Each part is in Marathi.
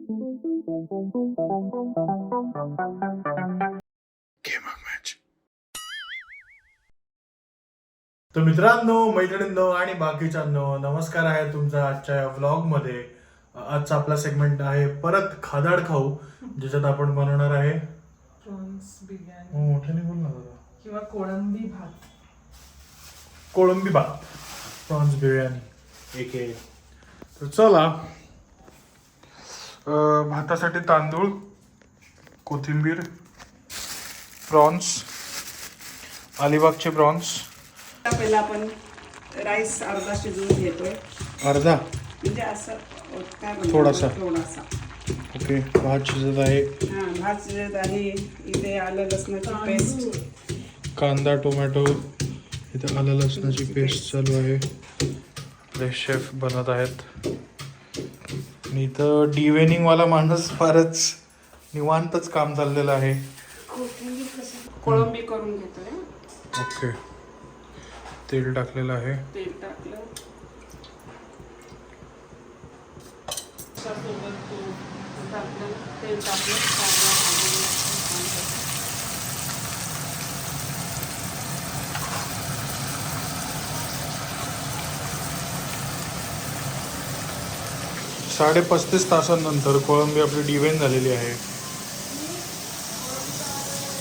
तर मित्रांनो, मैत्रिणींनो आणि बाकीच्यांनो, नमस्कार आहे तुमचा आजच्या या व्लॉग मध्ये. आजचा आपला सेगमेंट आहे परत खादाड खाऊ, ज्याच्यात आपण बनवणार आहे प्रॉन्स बिर्याणी मोठ्याने बोल ना दादा. किंवा कोळंबी भात. कोळंबी भात, प्रॉन्स बिर्याणी एक आहे. तर चला, भातासाठी तांदूळ, कोथिंबीर, प्रॉन्स, अलिबागचे प्रॉन्स. पहिला आपण राईस अर्धा शिजवून घेतोय, अर्धा म्हणजे असं काय म्हणतात, थोडासा. थोडासा. ओके, भात शिजत आहे. हा, भात शिजत आहे. इथे आलं लसणाची पेस्ट, कांदा, टोमॅटो, इथे आलं लसणाची पेस्ट चालू आहे. फ्रेश शेफ बनत आहेत. आणि इथं डिवेनिंग वाला माणूस फारच निवांतच काम चाललेलं आहे. कोळंबी करून घेतोय. ओके, तेल टाकलेलं आहे. तेल टाकलं, त्यासोबत तूप टाकलं, तेल टाकलं, कांदा भाजून घ्यायचा. 35 तासांनंतर कोळंबी आपली डिवेन झालेली आहे.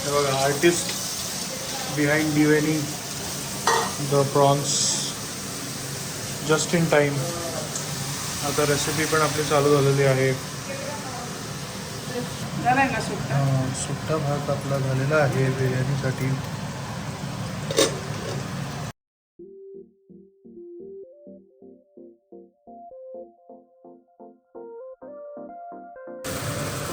हे बघा, artist behind deveining the prawns just in time. आता रेसिपी पण आपली चालू झालेली आहे. झालाय ना सुट्टा. सुट्टा भात आपला झालेला आहे बिर्याणीसाठी.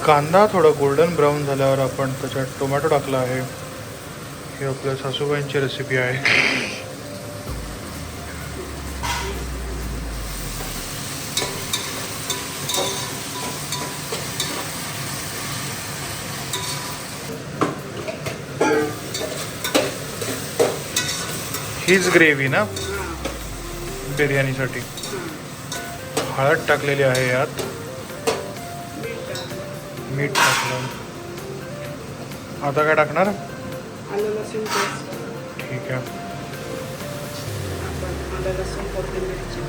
कांदा थोडा गोल्डन ब्राऊन झाल्यावर आपण त्याच्यात टोमॅटो टाकला आहे. ही आपल्या सासूबाईंची रेसिपी आहे. हीच ग्रेव्ही ना बिर्याणीसाठी. हळद टाकलेली आहे यात, मीठ टाकलं. आता काय टाकणार? आलं लसूण पेस्ट. ठीक आहे. आपण आलं लसूण कोथिंबीरची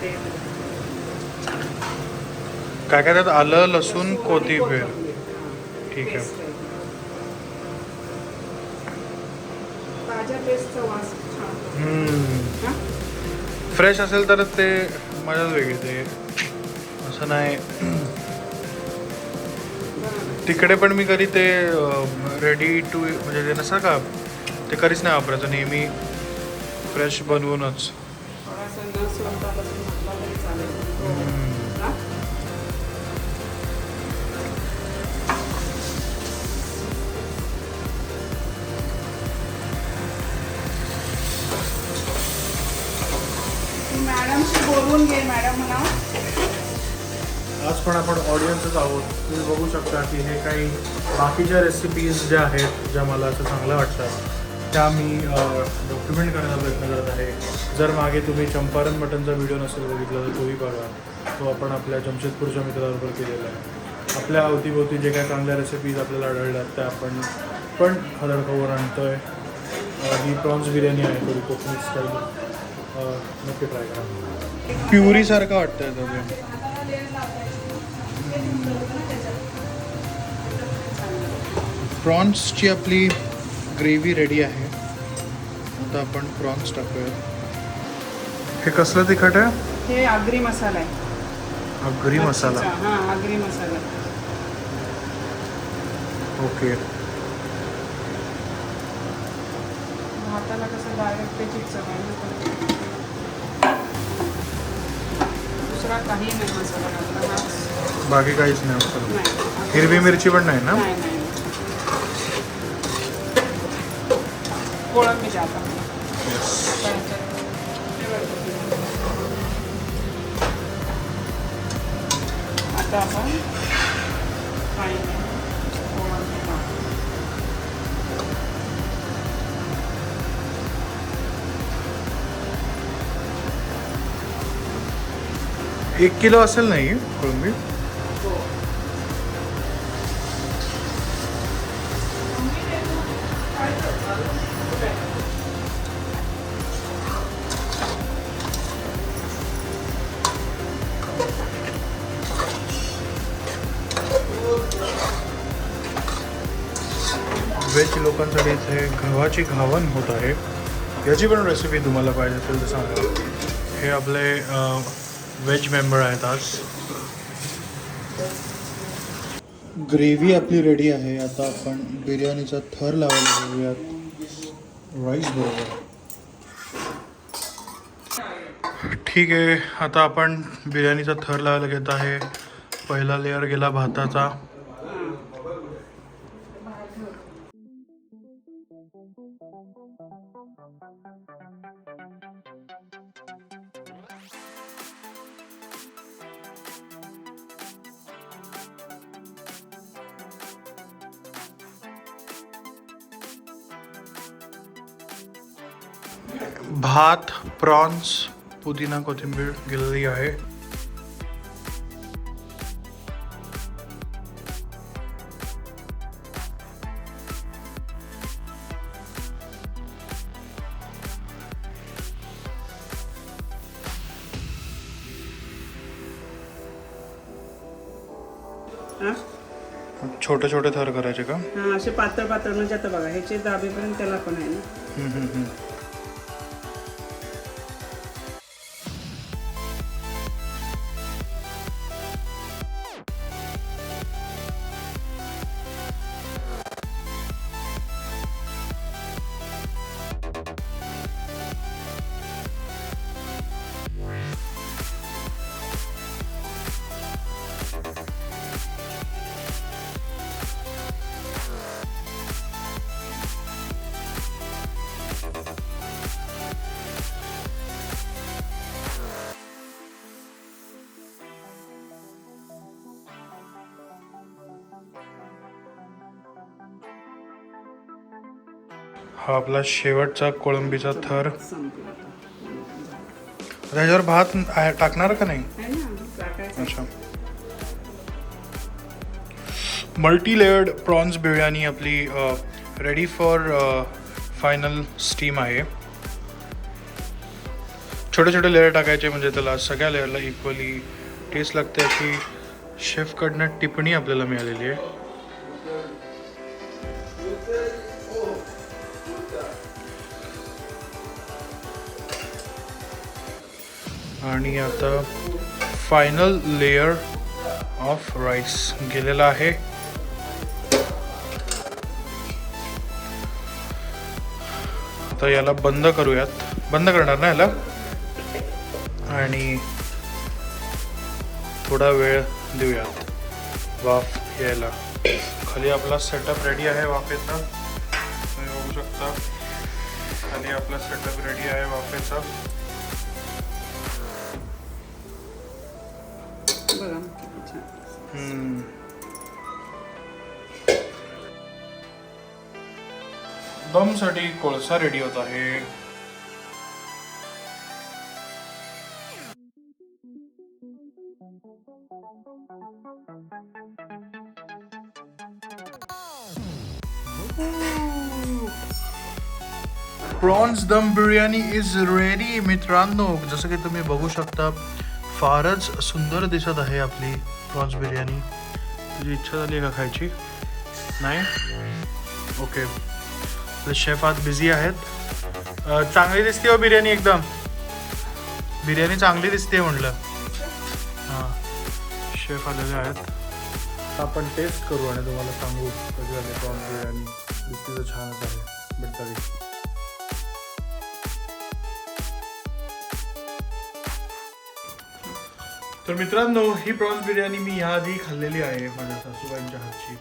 तेल. काय काय त्यात? आलं लसूण कोथिंबीर. ठीक आहे. ताज्या पेस्टचा वास छान. फ्रेश असेल तर ते मजाच वेगळी. ते असं नाही. तिकडे पण मी कधी ते रेडी टू म्हणजे ते नसतं का, ते कधीच नाही वापरायचं. नेहमी फ्रेश बनवूनच. थोडासा न सोडता लसूण घातला तरी चालेल. हा? मॅडमशी बोलून घे. मॅडम म्हणा, आज पण आपण ऑडियन्सच आहोत. तुम्ही बघू शकता की हे काही बाकीच्या रेसिपीज ज्या आहेत, ज्या मला असं चांगल्या वाटतात, त्या मी डॉक्युमेंट करण्याचा प्रयत्न करत आहे. जर मागे तुम्ही चंपारण मटनचा व्हिडिओ नसेल बघितला तर तोही बघा. तो आपण आपल्या जमशेदपूरच्या मित्राबरोबर केलेला आहे. आपल्या अवतीभोवती जे काही चांगल्या रेसिपीज आपल्याला आढळल्यात त्या आपण पण खादाड खाऊवर आणतो आहे. ही प्रॉन्स बिर्याणी आहे, थोडी कोकणी स्टाईल. नक्की ट्राय करा. प्युरीसारखं वाटतंय तुम्ही. प्रॉन्सची आपली ग्रेव्ही रेडी आहे. आता आपण प्रॉन्स टाकूया. हे कसलं तिखट आहे? हे आगरी मसाला आहे. आगरी मसाला. हा, आगरी मसाला. ओके. भाताला कसं डायरेक्ट त्याची चव आहे. दुसरा काही नाही मसाला घातला. बाकी काहीच नाही मसाला. नाही. हिरवी मिरची पण नाही ना? नाही नाही. कोळंबी जाता. आता आपण कोळंबी. 1 किलो असेल नाही कोळंबी? व्हेज लोकांसाठी इथे गव्हाची घावन होत आहे. याची पण रेसिपी तुम्हाला पाहिजे असेल तर सांगा. हे आपले व्हेज मेंबर आहेत आज. ग्रेव्ही आपली रेडी आहे. आता आपण बिर्याणीचा थर लावायला घेऊयात राईस बरोबर. ठीक आहे, आता आपण बिर्याणीचा थर लावायला घेत आहे. पहिला लेअर गेला भाताचा. भात, प्रॉन्स, पुदिना, कोथिंबीर गेलेली आहे. छोटे छोटे थर करायचे का? हा, असे पातळ पातळ म्हणजे आता बघा ह्याचे दाबेपर्यंत त्याला पण आहे ना. हा आपला शेवटचा कोळंबीचा थर. संपलं आता. त्याच्यावर भात टाकणार का नाही? आहे ना, टाकायचं. अच्छा. मल्टी लेयर्ड प्रॉन्स बिर्याणी आपली रेडी फॉर फायनल स्टीम आहे. छोटे छोटे लेअर टाकायचे म्हणजे त्याला सगळ्या लेअरला इक्वली टेस्ट लागते अशी शेफकडनं टिप्पणी आपल्याला मिळालेली आहे. आणि आता फायनल लेयर ऑफ राईस गेलेला आहे. आता याला बंद करूयात. बंद करणार ना याला आणि थोडा वेळ देऊयात वाफ यायला. खाली आपला सेटअप रेडी आहे वाफेचा. तुम्ही बघू शकता खाली आपला सेटअप रेडी आहे वाफेचा. बघा किती छान. दमसाठी कोळसा रेडी होत आहे. प्रॉन्स दम बिर्याणी इज रेडी मित्रांनो. जसं की तुम्ही बघू शकता फारच सुंदर दिसत आहे आपली प्रॉन्स बिर्याणी. तुझी इच्छा झाली का खायची? नाही? ओके. शेफ आज बिझी आहेत. चांगली दिसते हो बिर्याणी एकदम. बिर्याणी चांगली दिसते म्हटलं. हां, शेफ आलेले आहेत. आपण टेस्ट करू आणि तुम्हाला सांगू कधी झाली प्रॉन्स बिर्याणी. दिसती तर छानच आहे बेटारी. तर मित्रांनो ही प्रॉन्स बिर्याणी मी याआधी खाल्लेली आहे माझ्या सासूबाईंच्या हातची.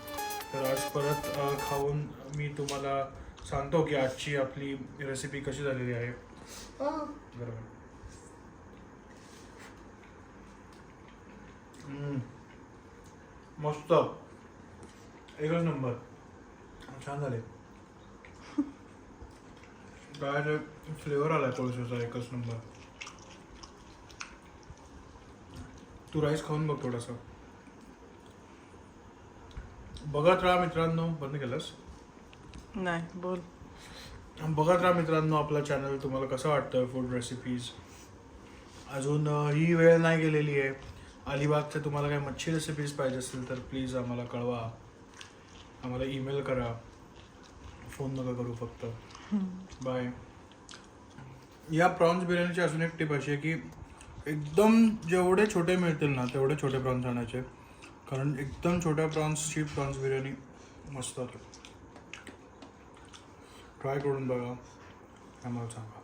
तर आज परत खाऊन मी तुम्हाला सांगतो की आजची आपली रेसिपी कशी झालेली आहे. बरोबर. मस्त, एकच नंबर, छान झाले. काय फ्लेवर आलाय कोळशाचा, एकच नंबर. तू राईस खाऊन बघ थोडासा. बघत राहा मित्रांनो. बंद केलंस? नाही, बोल. बघत राहा मित्रांनो आपला चॅनल. तुम्हाला कसं वाटतं फूड रेसिपीज. अजून ही वेळ नाही गेलेली आहे. अलिबागचे तुम्हाला काही मच्छी रेसिपीज पाहिजे असतील तर प्लीज आम्हाला कळवा. आम्हाला ईमेल करा. फोन नका करू फक्त. बाय. या प्रॉन्स बिर्याणीची अजून एक टिप अशी आहे की एकदम जेवढे छोटे मिळतील ना तेवढे छोटे प्रॉन्स आणायचे, कारण एकदम छोट्या प्रॉन्सची प्रॉन्स बिर्याणी मस्त होते. ट्राय करून बघा, आम्हाला सांगा.